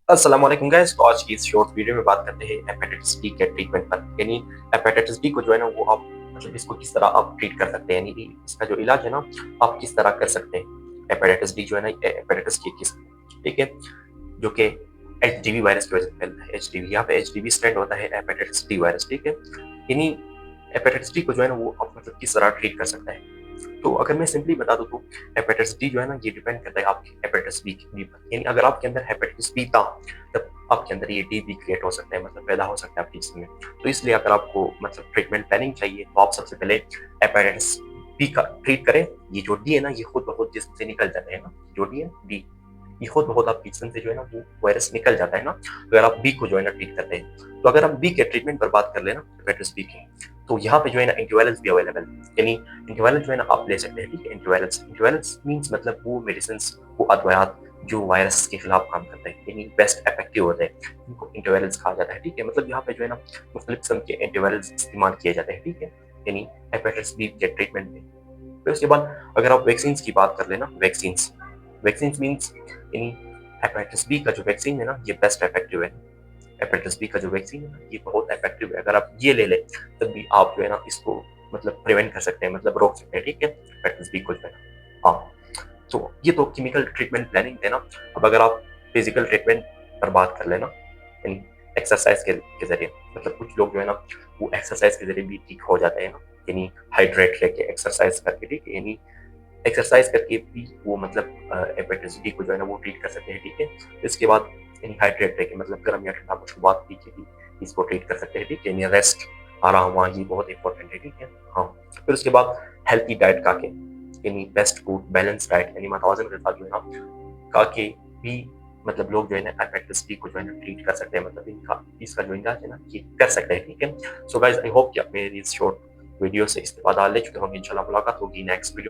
अस्सलाम वालेकुम गाइस। तो आज की इस शॉर्ट वीडियो में बात करते हैं हेपेटाइटिस बी के ट्रीटमेंट पर। यानी हेपेटाइटिस बी को जो है ना वो आप मतलब इसको किस तरह आप ट्रीट कर सकते हैं, यानी कि इसका जो इलाज है ना आप किस तरह कर सकते हैं। हेपेटाइटिस बी जो है ना हेपेटाइटिस की किस्म, ठीक है, जो कि एचडीवी वायरस की वजह से फैलता है। एचडीवी, यहाँ पे एचडीवी स्टैंड होता है हेपेटाइटिस डी वायरस, ठीक है। यानी हेपेटाइटिस डी को जो है ना वो आप मतलब किस तरह ट्रीट कर सकता है। तो अगर मैं सिंपली बता दूं तो हेपेटाइटिस बी जो है ना ये डिपेंड करता है आपके हेपेटाइटिस बी पर। यानी अगर आपके अंदर हेपेटाइटिस बी था तब आपके अंदर ये डी भी क्रिएट हो सकता है, मतलब पैदा हो सकता है आपके जिस्म में। तो इसलिए अगर आपको मतलब ट्रीटमेंट प्लानिंग चाहिए तो आप सबसे पहले हेपेटाइटिस बी का ट्रीट करें। ये जो डी है ना ये खुद ब खुद जिस्म से निकल जाता है ना, जो डी है डी, ये खुद ब खुद आपके जिस्म से जो है ना वो वायरस निकल जाता है ना, अगर आप बी को जो है ना ट्रीट करते हैं। तो अगर हम बी के ट्रीटमेंट पर बात कर लेना हेपेटाइटिस बी की, तो यहाँ पे जो है ना एंटीवायरल्स भी अवेलेबल है। यानी एंटीवायरल जो है ना आप ले सकते हैं, ठीक है। एंटीवायरल्स मींस मतलब वो मेडिसिन्स, वो अद्वयात जो वायरस के खिलाफ काम करते हैं, यानी बेस्ट इफेक्टिव होते हैं, इनको एंटीवायरल्स कहा जाता है, ठीक है। मतलब यहाँ पे जो है ना मुख्तलिफ किस्म के एंटीवायरल्स इस्तेमाल किए जाते हैं, ठीक है, यानी हेपेटाइटिस बी के ट्रीटमेंट में। फिर उसके बाद अगर आप वैक्सीन की बात कर लेना, वैक्सीन मीन्स यानी हेपेटाइटिस बी का जो वैक्सीन है ना ये बेस्ट इफेक्टिव है। हेपेटाइटिस बी का जो वैक्सीन है ना ये बहुत इफेक्टिव है। अगर आप ये ले लें तब भी आप जो है ना इसको मतलब प्रिवेंट कर सकते हैं, मतलब रोक सकते हैं, ठीक है, हेपेटाइटिस बी को जो है ना। हाँ, तो ये तो केमिकल ट्रीटमेंट प्लानिंग है ना। अब अगर आप फिजिकल ट्रीटमेंट पर बात कर लेना, यानी एक्सरसाइज के जरिए, मतलब कुछ लोग जो है ना वो एक्सरसाइज के जरिए भी ठीक हो जाते हैं ना, यानी हाइड्रेट रह के एक्सरसाइज करके, ठीक है, यानी एक्सरसाइज करके भी वो मतलब हेपेटाइटिस बी को जो है ना वो ट्रीट कर सकते हैं, ठीक है। इसके बाद यानी हाइड्रेट रह के मतलब गर्म या ठंडा मशरूबात पी के भी इसको ट्रीट कर सकते हैं, ठीक है, यानी रेस्ट, आराम, वहाँ ये बहुत इंपॉर्टेंट है, ठीक है। हाँ, फिर उसके बाद हेल्थी डाइट खा के, यानी बेस्ट फूड, बैलेंस डाइट, यानी मतवाजन गज़ा जो है ना खा के भी मतलब लोग जो है ना हेपेटाइटिस बी को जो है ना ट्रीट कर सकते हैं, मतलब इनका इसका जो इलाज है ना ये कर सकते हैं, ठीक है। सो गाइस, आई होप कि आप मेरी इस शॉर्ट वीडियो से इस्तेफादा ले चुके होंगे। इंशाल्लाह मुलाकात होगी नेक्स्ट वीडियो।